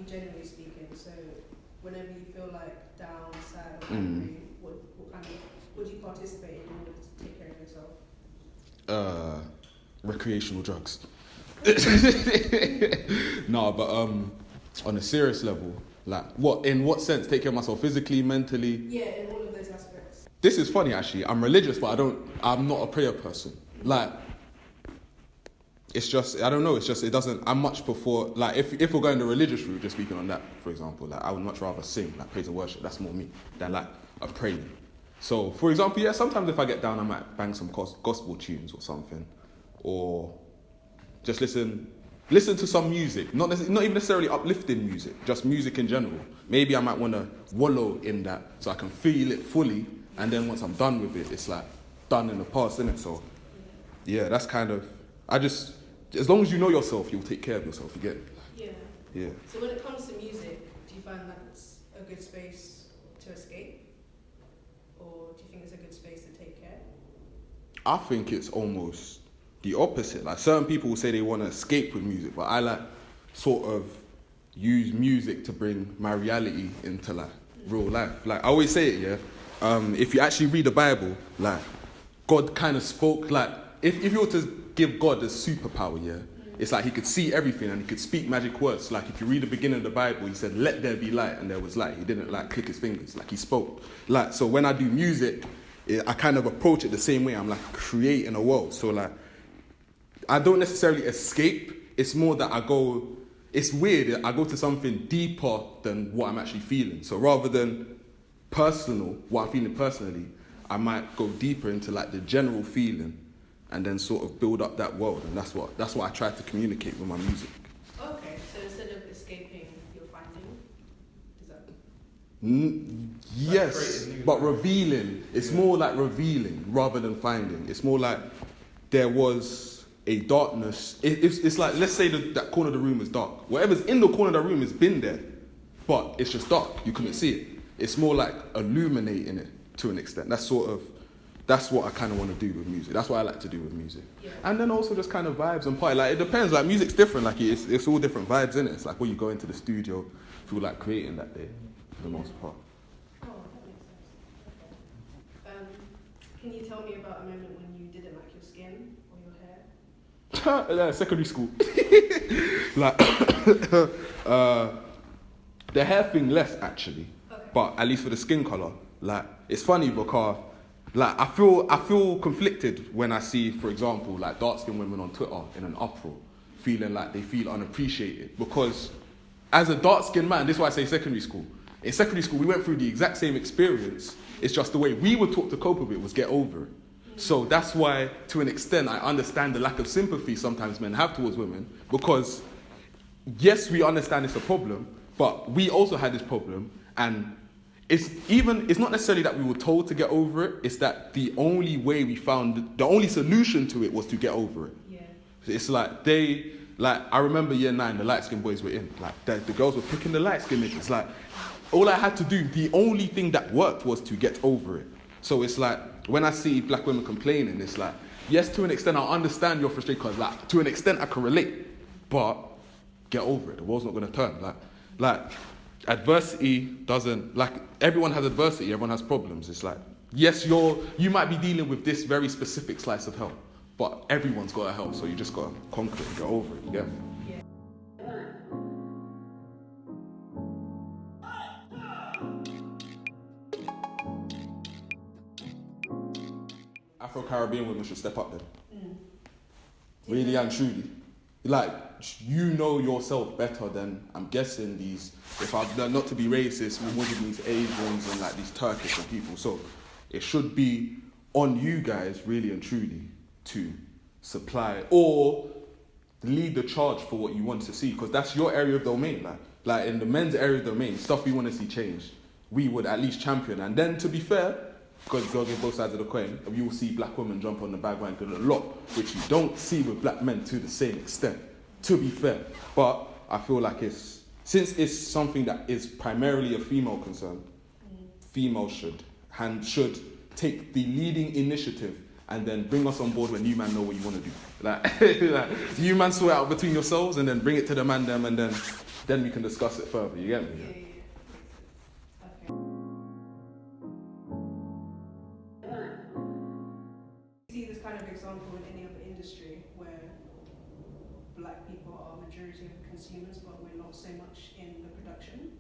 generally speaking. So whenever you feel like down, sad, or angry, what do you participate in order to take care of yourself? Recreational drugs. No, but on a serious level, like in what sense? Take care of myself physically, mentally? Yeah, in all of those aspects. This is funny actually. I'm religious, but I'm not a prayer person. Like, it's just, I don't know, it's just, it doesn't, I'm much prefer, like, if we're going the religious route, just speaking on that, for example, like, I would much rather sing, like, praise and worship, that's more me, than, like, a praying. So, for example, yeah, sometimes if I get down, I might bang some gospel tunes or something, or just listen to some music, not even necessarily uplifting music, just music in general. Maybe I might want to wallow in that so I can feel it fully, and then once I'm done with it, it's, like, done in the past, isn't it? So, yeah, that's kind of, as long as you know yourself, you'll take care of yourself, you get it? Yeah. Yeah. So when it comes to music, do you find that's a good space to escape? Or do you think it's a good space to take care? I think it's almost the opposite. Like, certain people will say they want to escape with music, but I like sort of use music to bring my reality into like real life. Like, I always say it, yeah? If you actually read the Bible, like, God kind of spoke, like, if you were to give God a superpower, yeah, it's like he could see everything and he could speak magic words. Like, if you read the beginning of the Bible, he said, let there be light, and there was light. He didn't, like, click his fingers, like, he spoke. Like, so when I do music, I kind of approach it the same way. I'm, like, creating a world. So, like, I don't necessarily escape. It's more that it's weird, I go to something deeper than what I'm actually feeling. So rather than personal, what I'm feeling personally, I might go deeper into, like, the general feeling, and then sort of build up that world, and that's what I try to communicate with my music. Okay, so instead of escaping, you're finding? Is that? Yes, but revealing. It's more like revealing rather than finding. It's more like there was a darkness. It's like, let's say that corner of the room is dark. Whatever's in the corner of the room has been there, but it's just dark. You couldn't see it. It's more like illuminating it to an extent. That's what I kind of want to do with music. That's what I like to do with music. Yeah. And then also just kind of vibes and party. Like, it depends. Like, music's different. Like, it's all different vibes, innit? It's like when you go into the studio, feel like creating that day, for the most part. Oh, that makes sense. Okay. Can you tell me about a moment when you didn't like your skin or your hair? Secondary school. Like, the hair thing less, actually. Okay. But at least for the skin colour. Like, it's funny because, like, I feel conflicted when I see, for example, like, dark-skinned women on Twitter in an uproar, feeling like they feel unappreciated. Because as a dark-skinned man, this is why I say secondary school. In secondary school, we went through the exact same experience. It's just the way we were taught to cope with it was get over it. So that's why, to an extent, I understand the lack of sympathy sometimes men have towards women. Because, yes, we understand it's a problem, but we also had this problem, and it's not necessarily that we were told to get over it, it's that the only way we found, the only solution to it was to get over it. Yeah. It's like I remember year 9, the light-skinned boys were in. Like, the girls were picking the light-skinned niggas. Like, all I had to do, the only thing that worked was to get over it. So it's like, when I see black women complaining, it's like, yes, to an extent, I understand your frustration, because, like, to an extent, I can relate, but get over it. The world's not going to turn. Like, adversity doesn't, like, everyone has adversity, everyone has problems. It's like, yes, you might be dealing with this very specific slice of hell, but everyone's got a hell, so you just got to conquer it, get over it, you get me? Afro-Caribbean women should step up then. Really and truly. Like, you know yourself better than, I'm guessing, not to be racist, we're more these Asians and, like, these Turkish people. So it should be on you guys, really and truly, to supply or lead the charge for what you want to see, because that's your area of domain. Like in the men's area of domain, stuff we want to see changed, we would at least champion. And then, to be fair, because girls on both sides of the coin, you will see black women jump on the bandwagon a lot, which you don't see with black men to the same extent, to be fair. But I feel like since it's something that is primarily a female concern, females should take the leading initiative and then bring us on board when you man know what you want to do. Like, you man sort it out between yourselves and then bring it to the man them, and then then we can discuss it further. You get me? Yeah. Okay. See this kind of example in any other industry where black people are majority of consumers, but we're not so much in the production?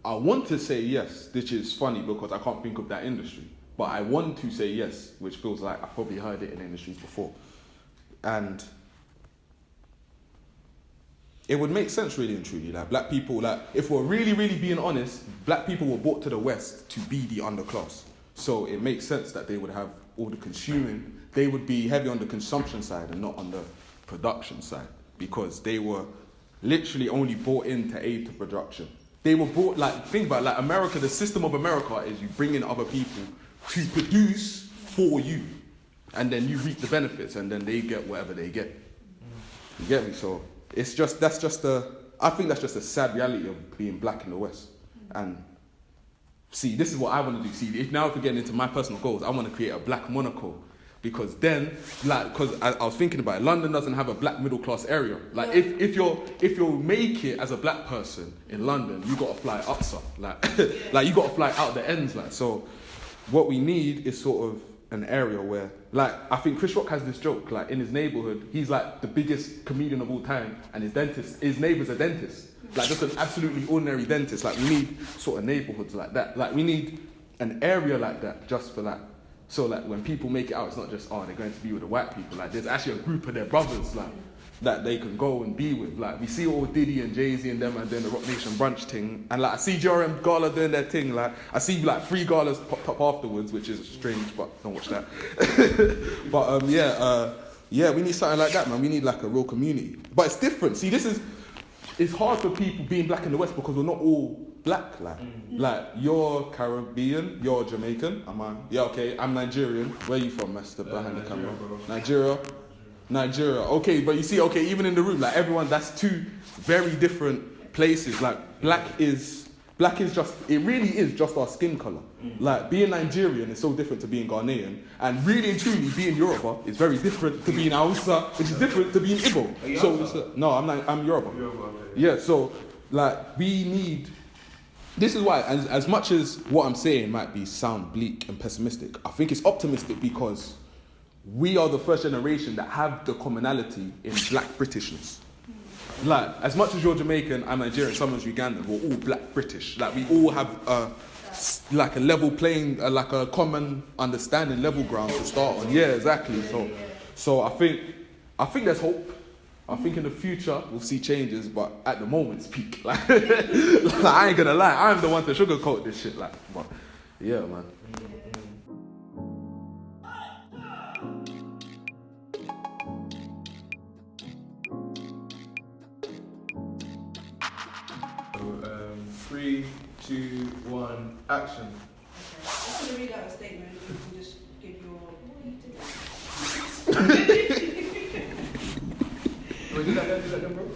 I want to say yes, which is funny because I can't think of that industry. But I want to say yes, which feels like I've probably heard it in industries before. And it would make sense really and truly. Like black people, like if we're really, really being honest, black people were brought to the West to be the underclass. So it makes sense that they would have all the consuming. They would be heavy on the consumption side and not on the production side because they were literally only brought in to aid to production. They were brought, like, think about it, like America, the system of America is you bring in other people to produce for you. And then you reap the benefits and then they get whatever they get. You get me? So it's just, I think that's just a sad reality of being black in the West. And see, this is what I want to do. See, if we're getting into my personal goals, I want to create a black Monaco. Because then, like, because I was thinking about it, London doesn't have a black middle class area. Like, if you make it as a black person in London, you got to fly up, sir. Like you got to fly out the ends, like. So, what we need is sort of an area where, like, I think Chris Rock has this joke, like, in his neighbourhood, he's like the biggest comedian of all time, and his neighbour's a dentist, like just an absolutely ordinary dentist. Like, we need sort of neighbourhoods like that. Like, we need an area like that just for that. So like when people make it out, it's not just, oh, they're going to be with the white people. Like there's actually a group of their brothers like that they can go and be with. Like we see all Diddy and Jay-Z and them and then the Rock Nation brunch thing. And like I see JRM Gala doing their thing. Like I see like 3 galas popped up afterwards, which is strange, but don't watch that. But we need something like that, man. We need like a real community. But it's different. See, it's hard for people being black in the West because we're not all black, like you're Caribbean, you're Jamaican, am I? Yeah, okay, I'm Nigerian. Where are you from, Master? Behind the camera. Nigeria. Okay, but you see, okay, even in the room, like everyone, that's 2 very different places. Like black is just, it really is just our skin color. Like being Nigerian is so different to being Ghanaian, and really and truly being Yoruba is very different to being Hausa, which is different to being Igbo. So no, I'm Yoruba. Yeah, so like we need. This is why, as much as what I'm saying might sound bleak and pessimistic, I think it's optimistic because we are the first generation that have the commonality in black Britishness. Like, as much as you're Jamaican, I'm Nigerian, someone's Ugandan, we're all black British. Like, we all have a level playing, like a common understanding, level ground to start on. Yeah, exactly. So I think there's hope. I think in the future we'll see changes, but at the moment it's peak. Like, I ain't gonna lie, I'm the one to sugarcoat this shit. Like, but yeah, man. So, 3, 2, 1, action. Okay. I'm just going to read out a statement. You can just give your... Wait, do that again, bro.